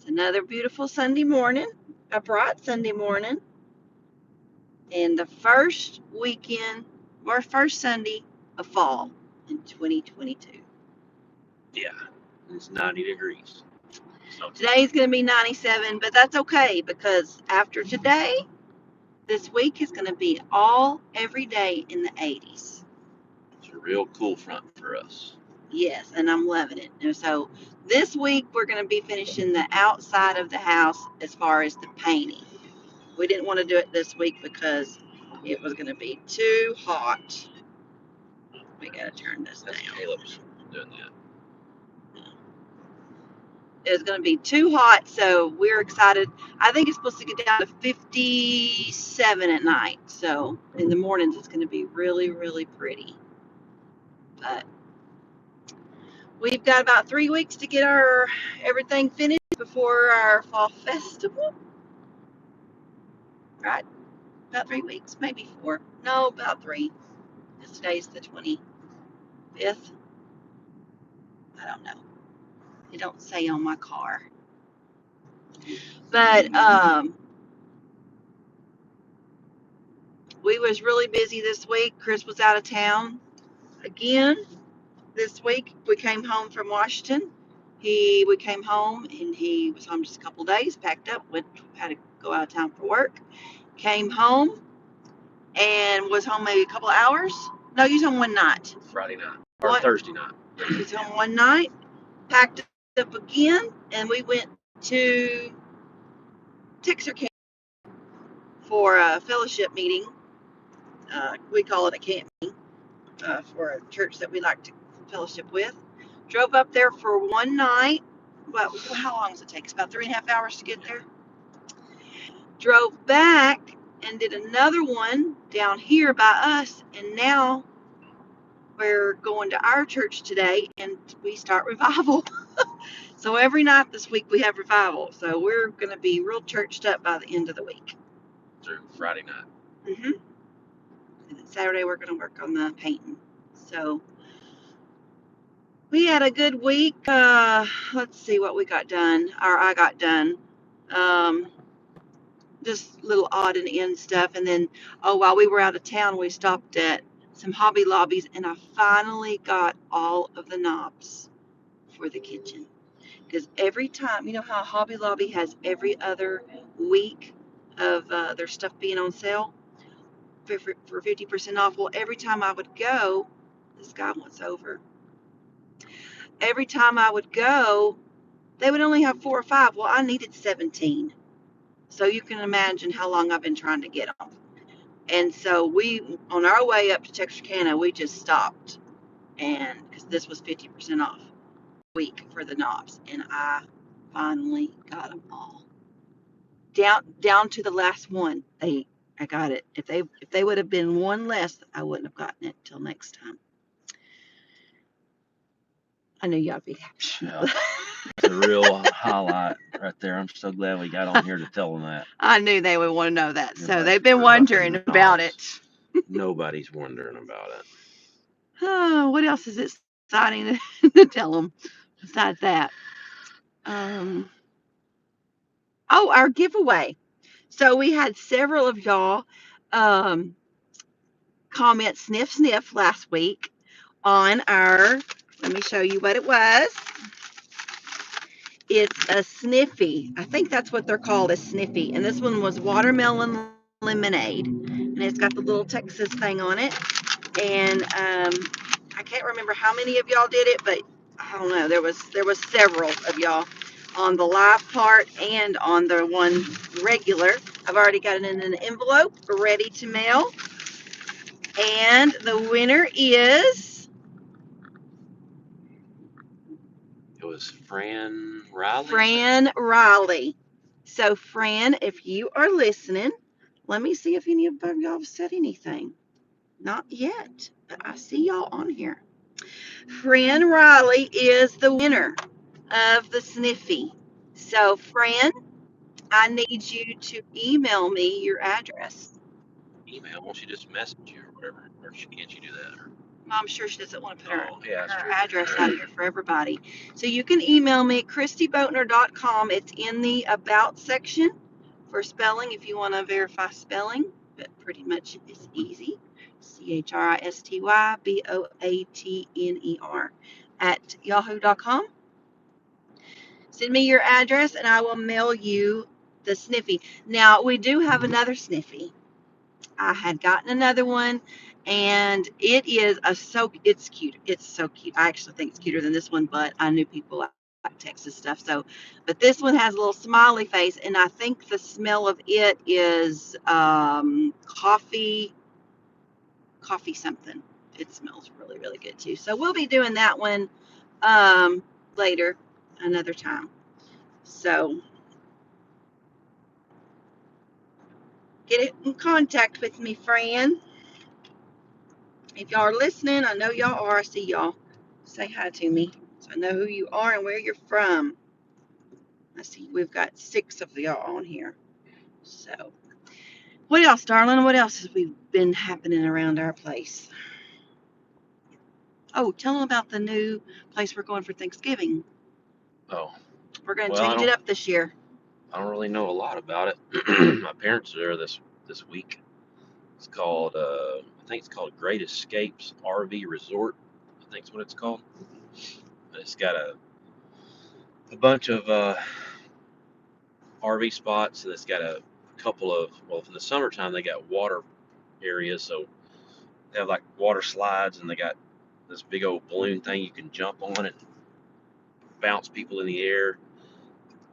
It's another beautiful Sunday morning, a bright Sunday morning, and the first weekend or first Sunday of fall in 2022. Yeah, it's 90 degrees. So Today's going to be 97, but that's okay because after today, this week is going to be every day in the 80s. it's a real cool front for us. Yes, and I'm loving it. And so this week we're going to be finishing the outside of the house as far as the painting. We didn't want to do it this week because it was going to be too hot. We got to turn this down. That's Caleb's doing that. It was going to be too hot, so we're excited. I think it's supposed to get down to 57 at night. So in the mornings it's going to be really, really pretty. But we've got about 3 weeks to get our everything finished before our fall festival. Right? About 3 weeks, maybe 4. No, about 3. Because today's the 25th. I don't know. It don't say on my car. But we was really busy this week. Chris was out of town again this week. We came home from Washington. We came home and he was home just a couple days, packed up, had to go out of town for work. Came home and was home maybe a couple hours. No, he was home one night. Friday night or Thursday night. He was home one night, packed up again, and we went to Texarkana for a fellowship meeting. We call it a camp meeting for a church that we like to fellowship with. Drove up there for one night. Well, how long does it take? It's about 3.5 hours to get there. Drove back and did another one down here by us, and now we're going to our church today, and we start revival. So every night this week we have revival. So we're going to be real churched up by the end of the week. Through Friday night. And then Saturday we're going to work on the painting. So we had a good week. Let's see what we got done, or I got done. Just little odd and end stuff. And then, while we were out of town, we stopped at some Hobby Lobbies, and I finally got all of the knobs for the kitchen. Because every time, you know how Hobby Lobby has every other week of their stuff being on sale for 50% off? Well, every time I would go, this guy wants over. Every time I would go, they would only have 4 or 5. Well, I needed 17. So you can imagine how long I've been trying to get them. And so on our way up to Texarkana, we just stopped. And because this was 50% off week for the knobs. And I finally got them all. Down to the last one. I got it. If they would have been one less, I wouldn't have gotten it till next time. I knew y'all be happy. Yeah, it's a real highlight right there. I'm so glad we got on here to tell them that. I knew they would want to know that. So they've been wondering about it. Nobody's wondering about it. Oh, what else is exciting to tell them besides that? Our giveaway. So we had several of y'all comment sniff last week on our, let me show you what it was. It's a Sniffy. I think that's what they're called, a Sniffy. And this one was watermelon lemonade. And it's got the little Texas thing on it. And I can't remember how many of y'all did it, but I don't know. There was several of y'all on the live part and on the one regular. I've already got it in an envelope ready to mail. And the winner is... It was Fran Riley. Fran Riley. So, Fran, if you are listening, let me see if any of y'all have said anything. Not yet, but I see y'all on here. Fran Riley is the winner of the Sniffy. So, Fran, I need you to email me your address. Email? Won't she just message you or whatever? Or can't you do that? I'm sure she doesn't want to put Oh, yeah, that's her true. address out here for everybody. So you can email me, ChristyBoatner.com. It's in the About section for spelling if you want to verify spelling, but pretty much it's easy. ChristyBoatner at yahoo.com. Send me your address and I will mail you the Sniffy. Now, we do have another Sniffy. I had gotten another one, and it's cute. It's so cute. I actually think it's cuter than this one, but I knew people like Texas stuff. So, but this one has a little smiley face, and I think the smell of it is coffee something. It smells really, really good too. So we'll be doing that one later, another time. So get in contact with me, friend. If y'all are listening, I know y'all are. I see y'all. Say hi to me so I know who you are and where you're from. I see we've got 6 of y'all on here. So, what else, darling? What else has we been happening around our place? Oh, tell them about the new place we're going for Thanksgiving. Oh, We're going to well, change it up this year. I don't really know a lot about it. My parents are there this week. It's called I think it's called Great Escapes RV Resort. I think it's what it's called. It's got a bunch of RV spots, and it's got a couple of, well, for the summertime they got water areas, so they have like water slides, and they got this big old balloon thing you can jump on and bounce people in the air.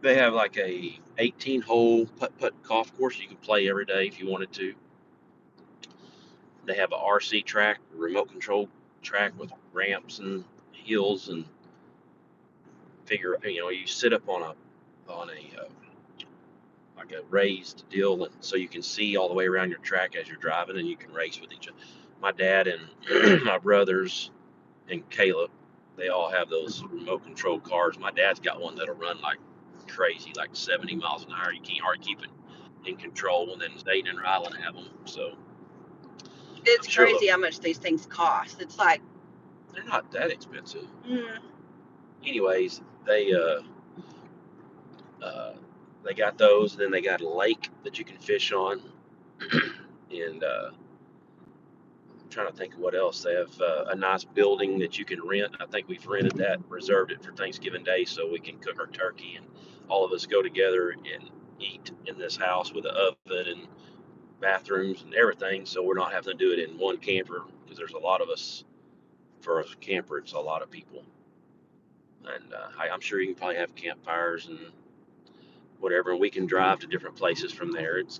They have like a 18-hole putt-putt golf course you can play every day if you wanted to. They have a RC track, a remote control track with ramps and hills, and you sit up on a like a raised deal, and so you can see all the way around your track as you're driving, and you can race with each other. My dad and my brothers and Caleb, they all have those remote control cars. My dad's got one that'll run like crazy, like 70 miles an hour. You can't hardly keep it in control. And then Zayden and Rylan have them, so It's I'm sure crazy how much these things cost. It's like, they're not that expensive. mm, Anyways, uh, they got those, and then they got a lake that you can fish on, and I'm trying to think of what else. They have a nice building that you can rent. I think we've rented that, reserved it for Thanksgiving Day, so we can cook our turkey and all of us go together and eat in this house with an oven and bathrooms and everything. So we're not having to do it in one camper because there's a lot of us. For a camper, it's a lot of people, and I'm sure you can probably have campfires and whatever, and we can drive to different places from there. It's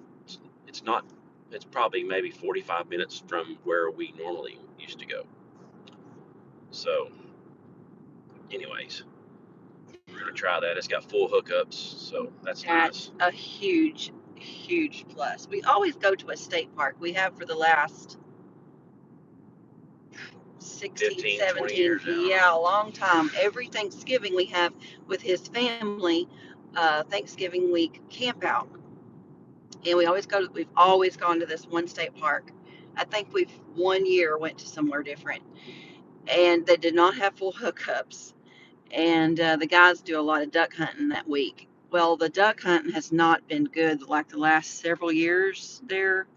not. It's probably maybe 45 minutes from where we normally used to go. So, anyways, we're gonna try that. It's got full hookups, so that's that's nice. a huge, huge plus. We always go to a state park. We have for the last 16, 15, 20 17, years now. yeah, a long time. Every Thanksgiving we have with his family, Thanksgiving week camp out. And we've always gone to this one state park. I think we've one year went to somewhere different. And they did not have full hookups. And the guys do a lot of duck hunting that week. Well, the duck hunting has not been good like the last several years there.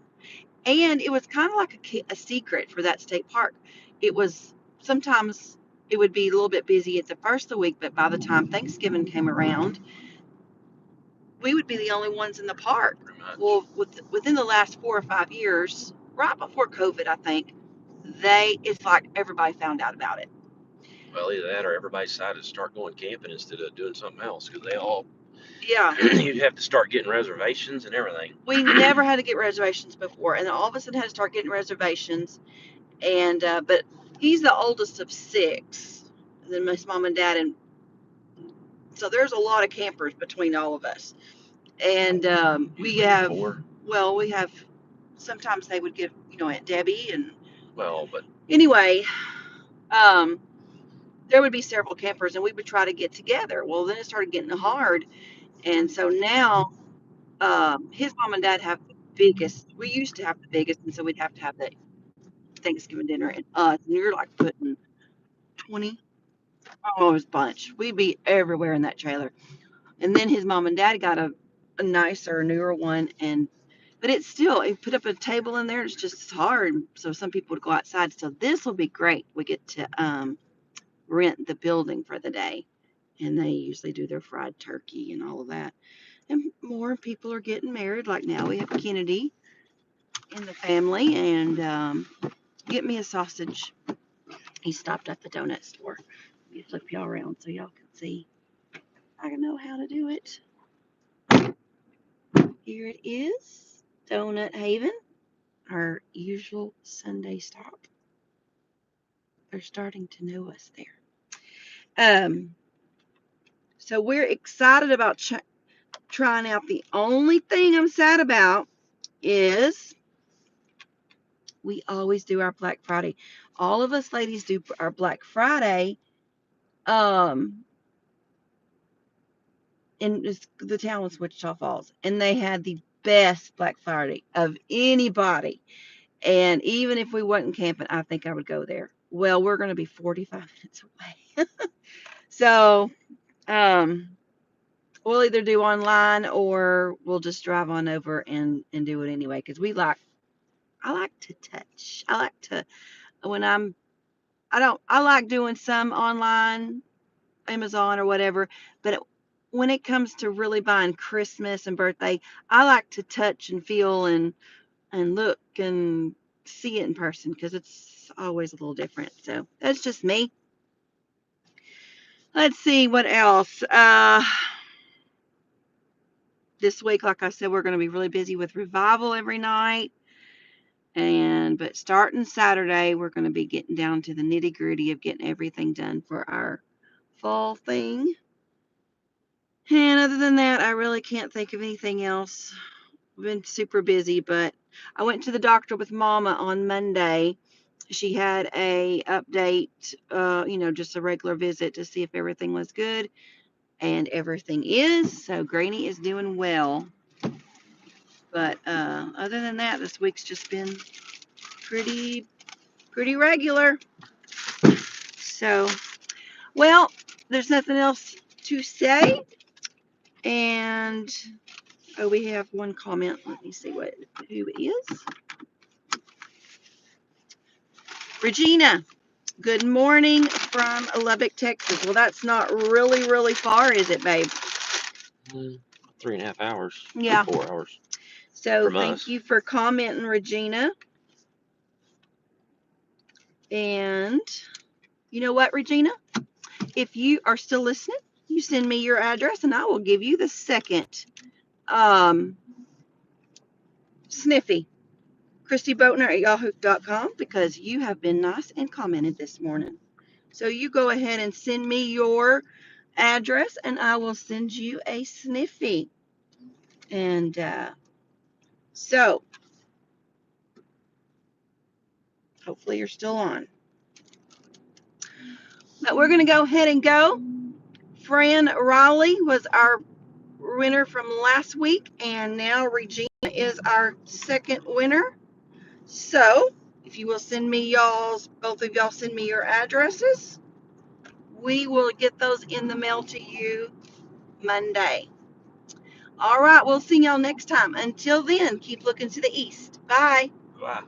And it was kind of like a secret for that state park. It was sometimes it would be a little bit busy at the first of the week, but by the time Thanksgiving came around, we would be the only ones in the park. Pretty much. Well, within the last 4 or 5 years, right before COVID, I think, it's like everybody found out about it. Well, either that or everybody decided to start going camping instead of doing something else because they all Yeah, you'd have to start getting reservations and everything. we never had to get reservations before, and then all of a sudden had to start getting reservations. And but he's the oldest of 6, and then his mom and dad, and so there's a lot of campers between all of us. And we Usually have, 4. well, we have, sometimes they would give, Aunt Debbie. And Well, but anyway, um, there would be several campers and we would try to get together. Well, then it started getting hard. And so now his mom and dad have the biggest, we used to have the biggest, and so we'd have to have the Thanksgiving dinner, and us, and you're like putting 20, almost bunch. We'd be everywhere in that trailer. And then his mom and dad got a nicer, newer one, and but it's still, he put up a table in there. It's just hard. So some people would go outside. So this will be great. We get to rent the building for the day, and they usually do their fried turkey and all of that. And more people are getting married. Like now we have Kennedy in the family, and get me a sausage. He stopped at the donut store. Let me flip y'all around so y'all can see. I know how to do it. Here it is, Donut Haven, our usual Sunday stop. They're starting to know us there. So we're excited about trying out. The only thing I'm sad about is we always do our Black Friday. All of us ladies do our Black Friday in the town was Wichita Falls, and they had the best Black Friday of anybody. And even if we wasn't camping, I think I would go there. Well, we're going to be 45 minutes away. So we'll either do online or we'll just drive on over and do it anyway. Because I like to touch. I like to, when I like doing some online, Amazon or whatever, but when it comes to really buying Christmas and birthday, I like to touch and feel and look and see it in person, because it's always a little different. So that's just me. Let's see what else. This week, like I said, we're going to be really busy with revival every night. But starting Saturday, we're going to be getting down to the nitty gritty of getting everything done for our fall thing. And other than that, I really can't think of anything else. I've been super busy, but I went to the doctor with Mama on Monday. She had a update, just a regular visit to see if everything was good, and everything is. So Granny is doing well. But other than that, this week's just been pretty regular. So, well, there's nothing else to say. And we have one comment. Let me see who it is. Regina, good morning from Lubbock, Texas. Well, that's not really far, is it, babe? 3.5 hours. Yeah. 4 hours. So thank you for commenting, Regina. And you know what, Regina? If you are still listening, you send me your address and I will give you the second Sniffy. Christy Boatner at yahoo.com, because you have been nice and commented this morning. So you go ahead and send me your address and I will send you a Sniffy. And so hopefully you're still on. But we're going to go ahead and go. Fran Raleigh was our winner from last week, and now Regina is our second winner. So if you will send me both of y'all send me your addresses, we will get those in the mail to you Monday. All right, we'll see y'all next time. Until then, keep looking to the east. Bye. Bye.